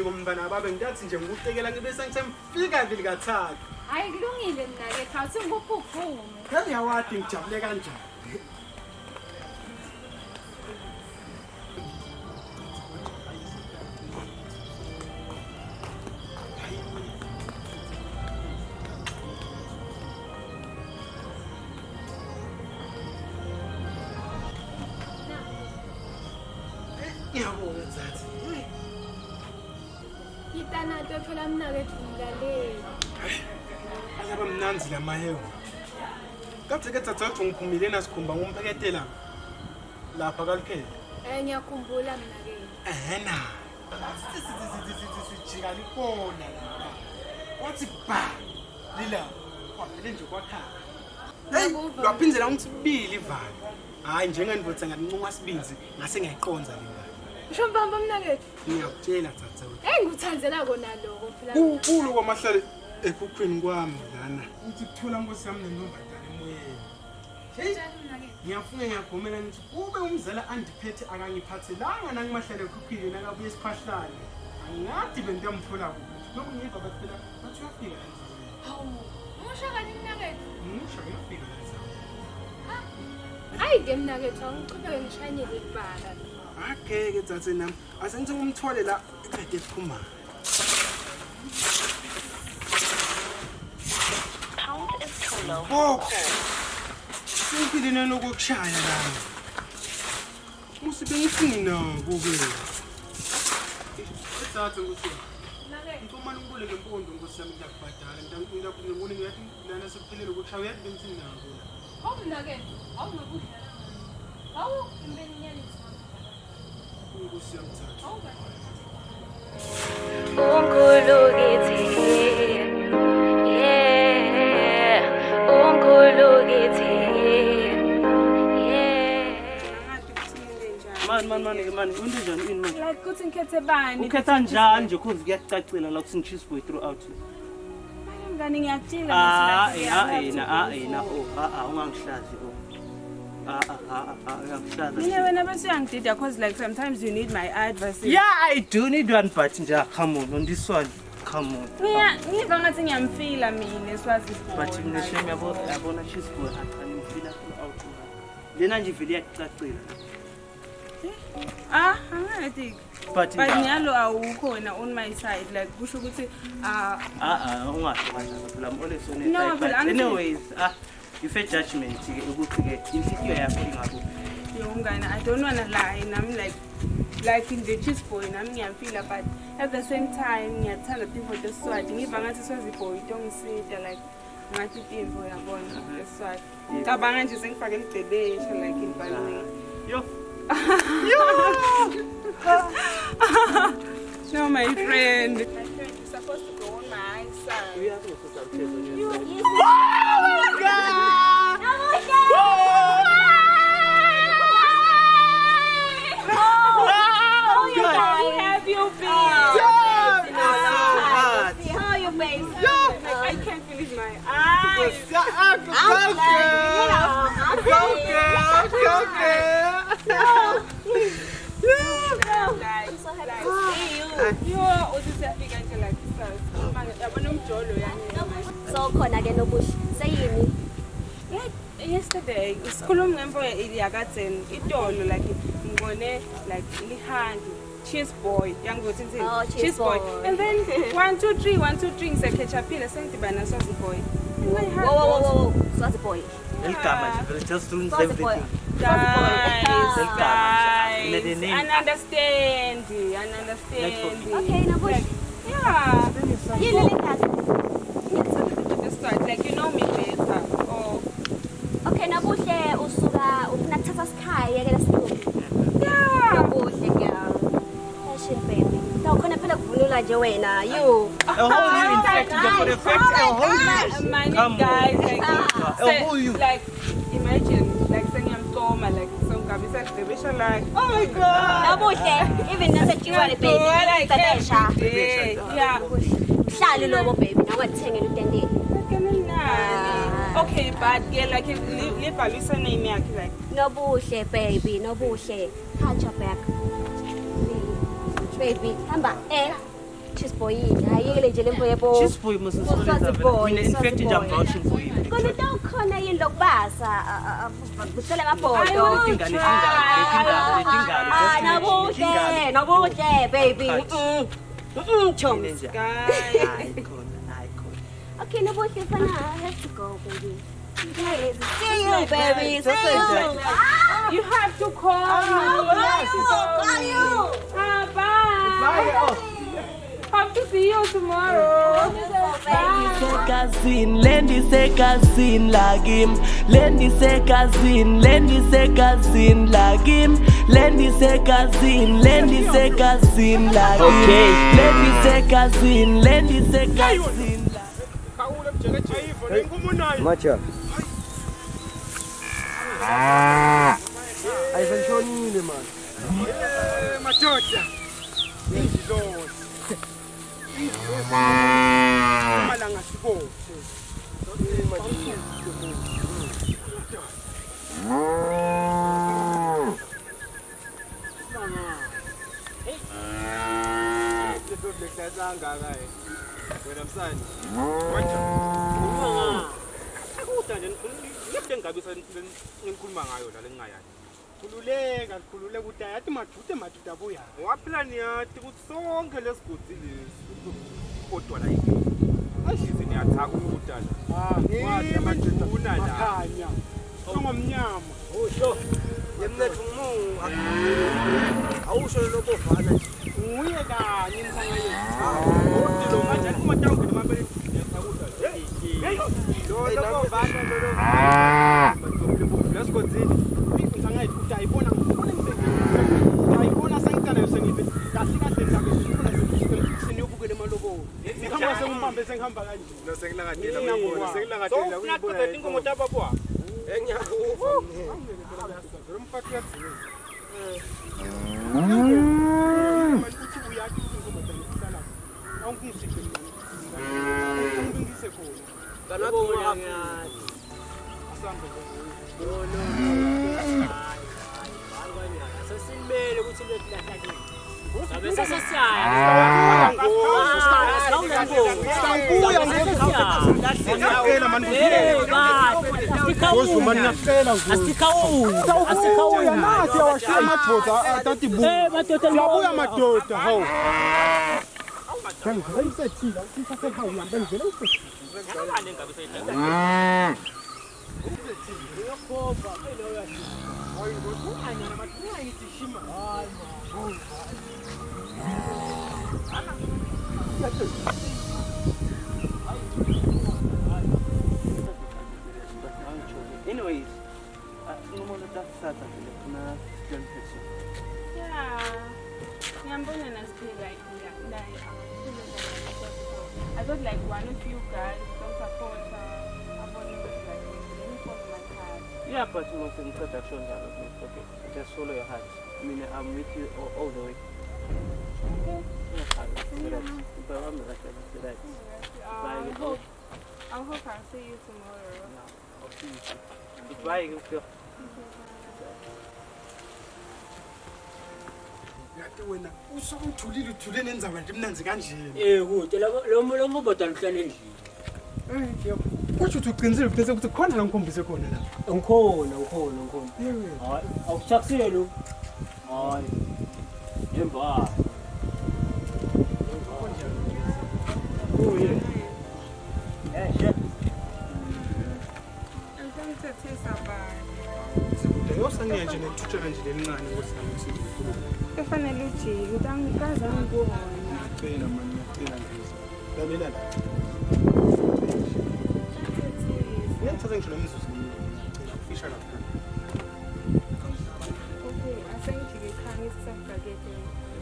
Umntwana baba ngiyathi nje ngikutekela ngibe sengifika vili kathathu. Hayi kulungile nake khawuthi ngikuphume. Phela yawathi ngijabule kanjani. Ngiyabonga zathi. Itanato phela mina bethula le. Ayaba mnanzi lamayewo. Kathi ke thatha ngiphumile nasikhumba ngumpheketela lapha kaLkhele. Ngiyakhumbula mina ke. Na. Sijika likona la. Wathi ba lila. Kwavele nje kwakhaya. Hey, waphindela ngitsibili ivalo. Hayi njengenivotsa ngancunqa sibinzi ngase ngiyayiqonza le ngane. Ngisho mbamba mina ke. Ngiyakutshela thatha. Ngikuthandzela kona lokho phela. Kukhulu kwamahlale ekhukhwini kwami lana. Uthi kuthola Nkosi yami nentombazane emoyeni. Hey, ngiyafuna ngiyagomela ngithi kube umzala andiphethe akangiphathelanga nangimahlale ekhukhwini nakabuye esiphahlane. Angathi bento yamthola kuphi. Lokho ngiyiva baphela bathi uyafika endlini. Hawu, umusha kani mina ke? Umusha uyafika endlini. Hayi ke mina ke ngichubeke ngishanyele ibala. Okay ke thathe nami asenze umthole la eqede ephuma. Count is too low. Simpilina nokukushaya lana. Musibe ngifuna kuke. Thathe Nkosi. Ngifumana ngibuleke impondo Nkosi yami ngiyakubhadala. Ngibone ngathi lana sekuphelele ukushaya uyathi bemthini nako la. Hawu mina ke awunokudla. Hawu imbeni nyani. Nkosi yami thathe. Hawu ba. Man, unjani ini man? Like kuthi ngikhethe bani? Ukhetha njani nje cause kuyacacila la kuthi cheese boy throughout. Ngani ngiyakutshela ungangihlazi ungangihlaza. Mina wena bese uyangidida cause like sometimes you need my advice. Yeah, I do need one but nje come on this one. Come on. Ngiva ngathi ngiyamfila mina eswazi but mina shame yabona cheese boy akanimfila throughout. Lena nje vele iyacacila. Angathi but nyalo awukhona on my side like kusho ukuthi ungasho phela I'm always on your side but anyways you fair judgment ukuthi ke inhliziyo yakho ingakho yongana I don't wanna lie and I'm like in the cheese boy nami ngiyamfila but at the same time ngiyathanda people deswati ngiva ngathi swazi boy tongisida like ngathi imvo yabona eswati ngicabanga nje sengifake emdebesha like in balloon yo no, my friend. My friend, you're supposed to go on my side. You have to put some tears on your side. Oh my God! Oh, you how have you been? How you been? I can't believe my eyes. I'm so happy to see you. So khona ke nobushi sayini? Yesterday sikhuluma ngemvo yakadzeni itolo like ngibone like lihandi cheese boy yangizothi ngithi cheese boy and then 1 2 3 1 2 3 ngisekhetchaphile sengidibana swazi boy. Whoa, Swazi boy. Elgama nje just doing everything. Guys, guys. I understand. Okay, now push. Yeah. You really got it. Like you know me better. Oh. Okay, now push usuka ufuna kuthatha sikhaya ke lesibuku. Yeah. Nabuhle girl. Fashion baby. Nawukhona phela kuvunula nje wena. You. A whole you in fact for the fact a whole My guys like you. Like imagine like saying I'm Toma like some kabisa exhibition like oh my god. Nabuhle. Even nasejiwale baby. Like Fadesha. yeah. Hlali lobo baby. Nawuthengela utendeni. Okay, but girl like libhalisa name yakhe like Nobuhle baby, nobuhle. Catch your back. Baby, hamba cheese boy. Ayekele nje lembo yebo. Cheese boy must in fact I'm vouching for you. Kona dawukhona yini lokubasa kuthole amafoto. Nobuhle baby. Chums. Okay, nobuhle fana, let's go baby. See you baby. See you. you have to call me. Call you. Bye. Hope to see you tomorrow. Lendi se cousin lagim. Lendi se cousin lagim. Lendi se cousin lagim. Okay. Lendi se cousin. Macha. Ayipheli man. Madoda. Malanga sibothe. Wena msani. Wacha. Akudanje ngeke ngabisa ngikhuluma ngayo la lengayani. Khululeka ukuthi ayathi majude abuya. Waphila niyathi ukuthi sonke lesigodi lesi kodwa la yini. Ashize niyathaka ukudala. Wathi amajuna la. Khanya. Songomnyama. Usho. Yemnethu ngumu. Awusho lokuvana nje. Uye kanye msanga yethu. Uthi lo manje kuma tangu ngimabele yathakudala. Hey. Lo vana lo. Lesigodi ayibona sengicala yosengithi kahle seniyobukela emalobolo ngihamba sengimbambe sengihamba kanje Sengilangatela uyibona inkomo tabapwa engiyakufa umfati yathi uthi uyathi inkomo tabapwa awungisihle ngise khona kanabo ngiyani asambe sesimele ukuthi lethu lahlakile sabe sesiyaya Anyways, ngomolo tasatha kuna John Petson. Yeah. Ngiyambona nasiphila la. I thought like one of you guys don't support her. Yeah, but you must introduction okay. Just follow your heart. I mean, I'm with you all the way. Okay. I hope I'll see you tomorrow. No, I'll see you. Goodbye. Yathi wena usokuthulile uthule nenzaba nje mnanzi kanjeni. kude lo mboda lihlala endlini. Kusho ukuthi uqinisile bese ukuthi khona la ngikhombise khona la. Ngikhona. Hayi, awuchakusile lo. Hayi. Yemba. Uye. She. I'm going to taste about. Yosaniya nje nethutshela nje lelincane ngosami ukuthi Kufanele ujike ukuthi angikaze angikubona. ngicela manje ngicela nje. Lalela la. Ngiyathatha ngisho lemizuzu ngicela ukufisha lapha. Okay, asengijike ekhaya ngisafakethe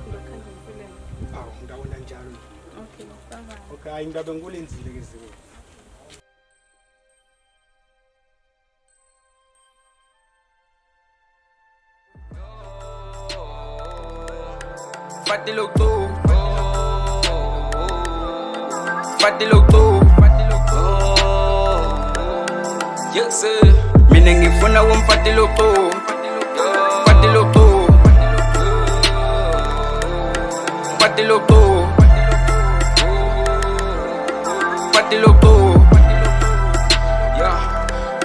ngikhanda ngifilele. Awu ngidawona njalo. Okay, bye. Okay, hayi ngabe ngulenzile ke ziwe. Fatilo tu, fatilo tu, yes sir. Mina ngifuna umfatilo tu, fatilo tu, fatilo tu, fatilo tu.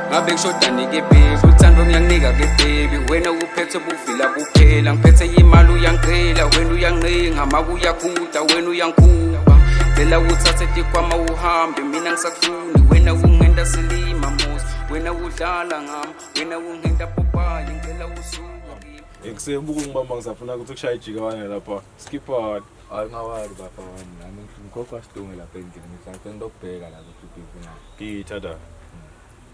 Ngabe ngishoda nike baby uthando ngiyanginika ke baby wena uphethe bufila kuphela ngiphethe imali uyangicela wena uyanginga makuyakhutha wena uyangikhupha phela uthathe tikwama uhambe mina ngisakufuni wena ungenda silima musi wena udlala ngami wena ungenda popaye ngicela usuka kimi Ngisembuka ngibamba ngisafuna ukuthi kushaya ijika wana lapha skip on Awungawari baba wami nami ngikhofa sidunge lapha endlini ngisacela ngokubheka la ukuthi ufuna ngiyithatha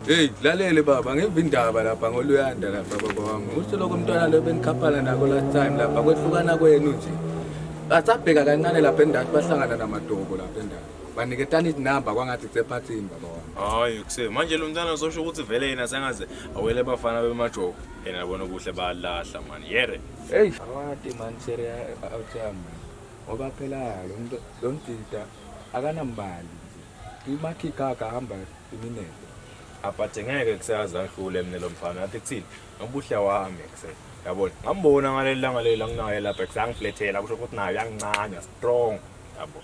Hey lalele baba ngiva indaba lapha ngoluyanda lapha baba wami usho lokho umntwana lo benikhaphana nako last time lapha kwehlukana kwenu nje Batsabheka kancane lapha endathi bahlangana namadogo lapha endathi baniketana izinamba kwangathi kusephathini baba wami hayi kuse manje lo mntana uzosho ukuthi vele yena sengaze awele bafana bemajogo yena yabona kuhle bayalahla man yere hey awati man seria awuthamba ngoba phela lo mdida akanambali nje imakhika akahamba iminete aphathe ngeke kusayazi ahlule mina lo mfana athi kuthini ngobuhle wami kuse yabona ngambona ngaleli langa lela nginaye lapha kusangiflethela kusho ukuthi nayo yangincanya strong yabo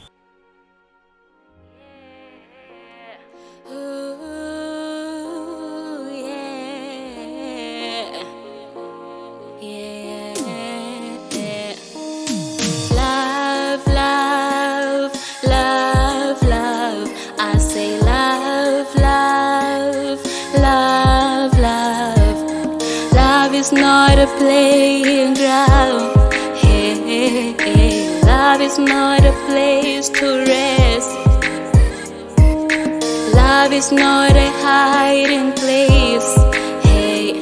It's not a playing ground. Hey, hey, hey. Love is not a place to rest. Love is not a hiding place. Hey,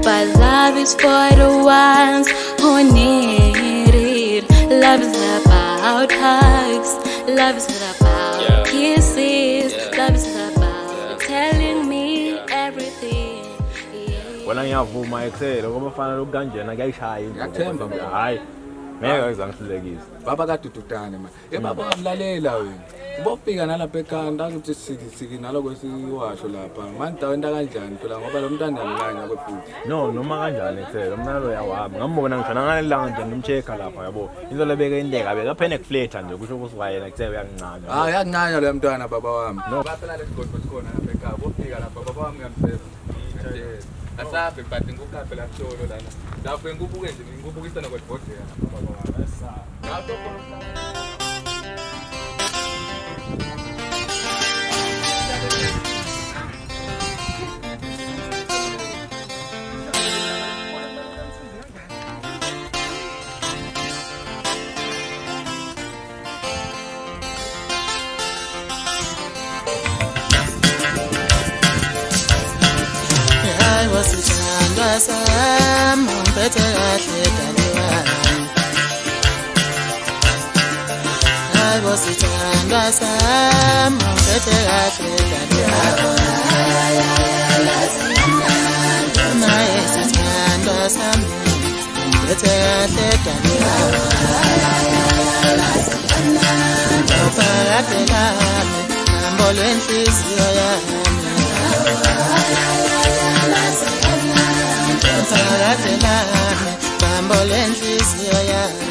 but love is for the ones who need it. Love is about hugs. Love is about kisses. Love is about telling me everything. wena ngiyavuma eksele ngoba bafana lokukanjena kuyayishaya Ngiyathemba mama. hayi ngeke azangihlulekise baba kadududane man baba wamlalela wena ubofika nalapha ekhanda ukuthi siki naloko siwasho lapha manje dawenta kanjani phela ngoba lo mntwana ngalanya kwefuthi no noma kanjani eksele umntana lo yawami ngambona ngishona ngalelanga nje ngimcheka lapha yabo into lebeke indeka beka phene kufletha nje kusho ukuthi wayena eksele uyangincanya hayi yakuncanya lo mntwana baba wami no phela lesigodlo sikhona lapha ekhaya bofika lapha baba wami ngiyamfeza asabe but ngukaphe la solo lana lapho ngikubuke nje ngikubukisana kwebhodlela baba wami asasa ngato khona wasithandwa sami ungiphethe kahle daliwami hayi wasithandwa sami ungiphethe kahle daliwami naye sithandwa sami ungiphethe kahle daliwami uphakade lami hambo lwenhliziyo yami Bambo lenhliziyo yami